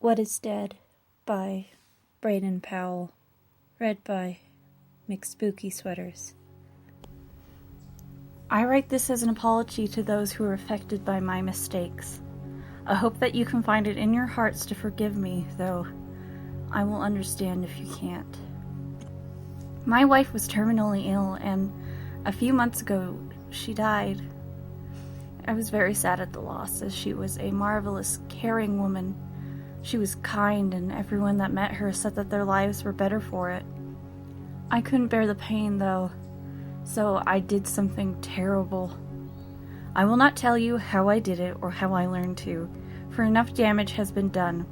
What is Dead by Braden Powell. Read by McSpooky Sweaters. I write this as an apology to those who are affected by my mistakes. I hope that you can find it in your hearts to forgive me, though I will understand if you can't. My wife was terminally ill, and a few months ago she died. I was very sad at the loss, as she was a marvelous, caring woman. She was kind, and everyone that met her said that their lives were better for it. I couldn't bear the pain, though, so I did something terrible. I will not tell you how I did it or how I learned to, for enough damage has been done.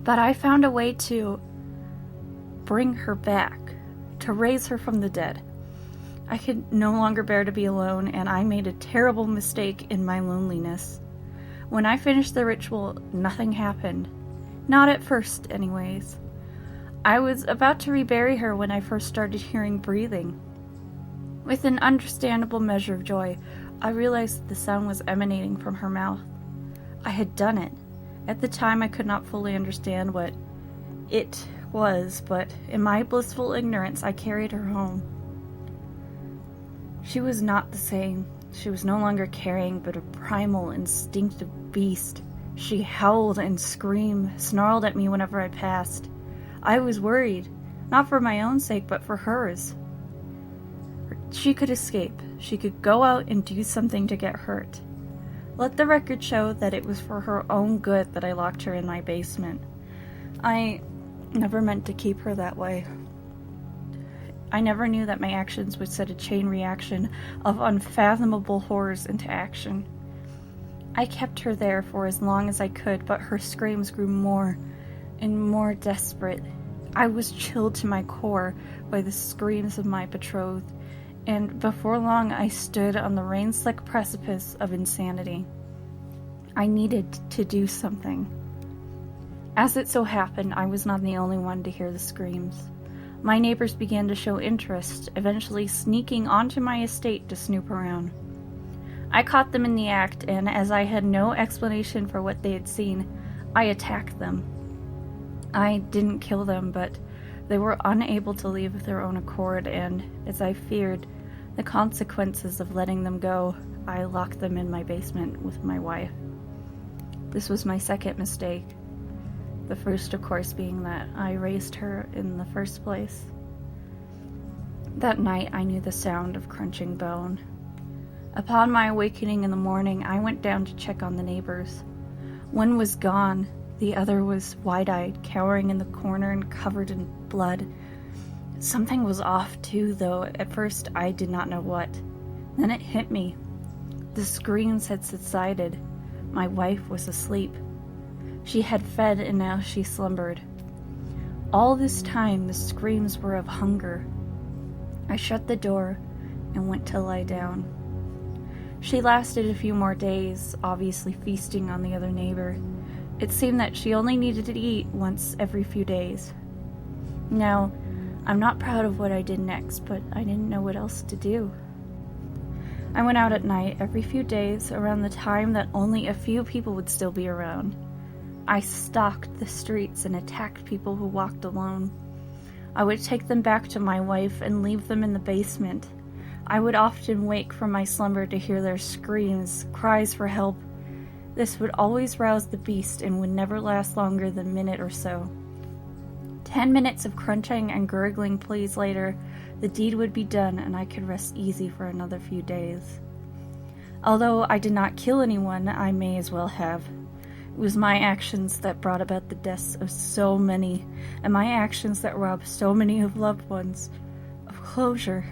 But I found a way to bring her back, to raise her from the dead. I could no longer bear to be alone, and I made a terrible mistake in my loneliness. When I finished the ritual, nothing happened. Not at first, anyways. I was about to rebury her when I first started hearing breathing. With an understandable measure of joy, I realized that the sound was emanating from her mouth. I had done it. At the time, I could not fully understand what it was, but in my blissful ignorance, I carried her home. She was not the same. She was no longer caring, but a primal, instinctive beast. She howled and screamed, snarled at me whenever I passed. I was worried, not for my own sake, but for hers. She could escape. She could go out and do something to get hurt. Let the record show that it was for her own good that I locked her in my basement. I never meant to keep her that way. I never knew that my actions would set a chain reaction of unfathomable horrors into action. I kept her there for as long as I could, but her screams grew more and more desperate. I was chilled to my core by the screams of my betrothed, and before long I stood on the rain-slick precipice of insanity. I needed to do something. As it so happened, I was not the only one to hear the screams. My neighbors began to show interest, eventually sneaking onto my estate to snoop around. I caught them in the act, and as I had no explanation for what they had seen, I attacked them. I didn't kill them, but they were unable to leave of their own accord, and, as I feared the consequences of letting them go, I locked them in my basement with my wife. This was my second mistake. The first, of course, being that I raised her in the first place. That night, I knew the sound of crunching bone. Upon my awakening in the morning, I went down to check on the neighbors. One was gone. The other was wide-eyed, cowering in the corner and covered in blood. Something was off, too, though at first I did not know what. Then it hit me. The screams had subsided. My wife was asleep. She had fed, and now she slumbered. All this time, the screams were of hunger. I shut the door and went to lie down. She lasted a few more days, obviously feasting on the other neighbor. It seemed that she only needed to eat once every few days. Now, I'm not proud of what I did next, but I didn't know what else to do. I went out at night every few days around the time that only a few people would still be around. I stalked the streets and attacked people who walked alone. I would take them back to my wife and leave them in the basement. I would often wake from my slumber to hear their screams, cries for help. This would always rouse the beast and would never last longer than a minute or so. 10 minutes of crunching and gurgling pleas later, the deed would be done and I could rest easy for another few days. Although I did not kill anyone, I may as well have. It was my actions that brought about the deaths of so many, and my actions that robbed so many of loved ones of closure.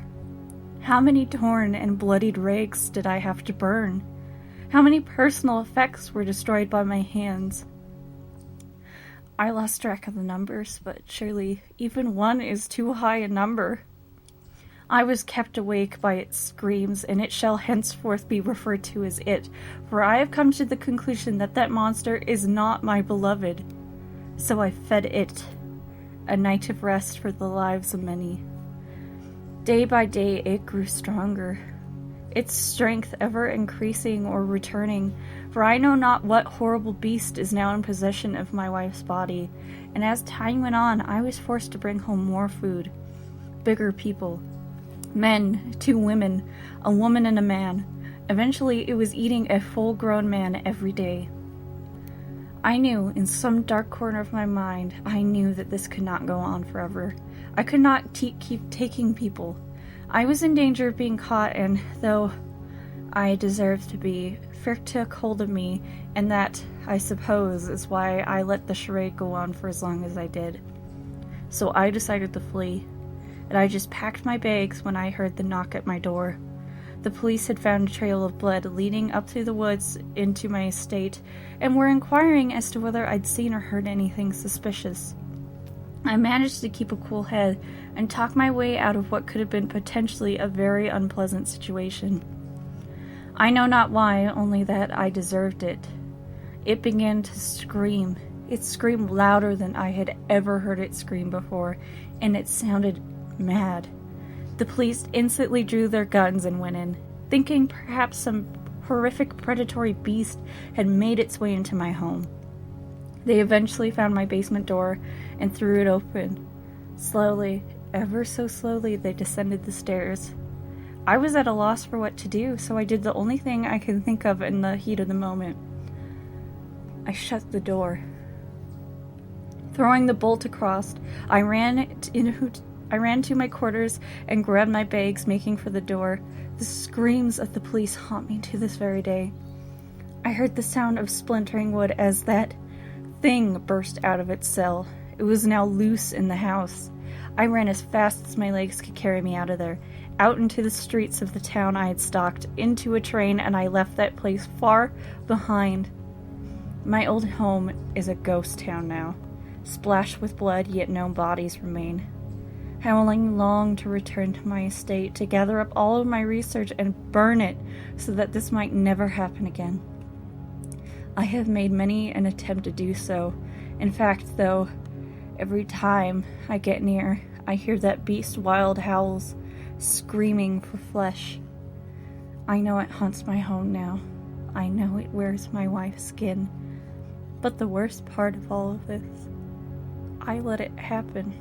How many torn and bloodied rags did I have to burn? How many personal effects were destroyed by my hands? I lost track of the numbers, but surely even one is too high a number. I was kept awake by its screams, and it shall henceforth be referred to as it, for I have come to the conclusion that that monster is not my beloved. So I fed it, a night of rest for the lives of many. Day by day it grew stronger. its strength ever increasing or returning, for I know not what horrible beast is now in possession of my wife's body, and as time went on, I was forced to bring home more food. Bigger people. Men, 2 women, a woman and a man. Eventually, it was eating a full-grown man every day. I knew, in some dark corner of my mind, I knew that this could not go on forever. I could not keep taking people. I was in danger of being caught, and though I deserved to be, fear took hold of me, and that, I suppose, is why I let the charade go on for as long as I did. So I decided to flee, and I just packed my bags when I heard the knock at my door. The police had found a trail of blood leading up through the woods into my estate, and were inquiring as to whether I'd seen or heard anything suspicious. I managed to keep a cool head and talk my way out of what could have been potentially a very unpleasant situation. I know not why, only that I deserved it. It began to scream. It screamed louder than I had ever heard it scream before, and it sounded mad. The police instantly drew their guns and went in, thinking perhaps some horrific predatory beast had made its way into my home. They eventually found my basement door and threw it open. Slowly, ever so slowly, they descended the stairs. I was at a loss for what to do, so I did the only thing I could think of in the heat of the moment. I shut the door. Throwing the bolt across, I ran to my quarters and grabbed my bags, making for the door. The screams of the police haunt me to this very day. I heard the sound of splintering wood as that thing burst out of its cell. It was now loose in the house. I ran as fast as my legs could carry me out of there, out into the streets of the town I had stalked, into a train, and I left that place far behind. My old home is a ghost town now, splashed with blood, yet no bodies remain. How I long to return to my estate, to gather up all of my research and burn it, so that this might never happen again. I have made many an attempt to do so. In fact, though, every time I get near, I hear that beast wild howls, screaming for flesh. I know it haunts my home now. I know it wears my wife's skin. But the worst part of all of this, I let it happen.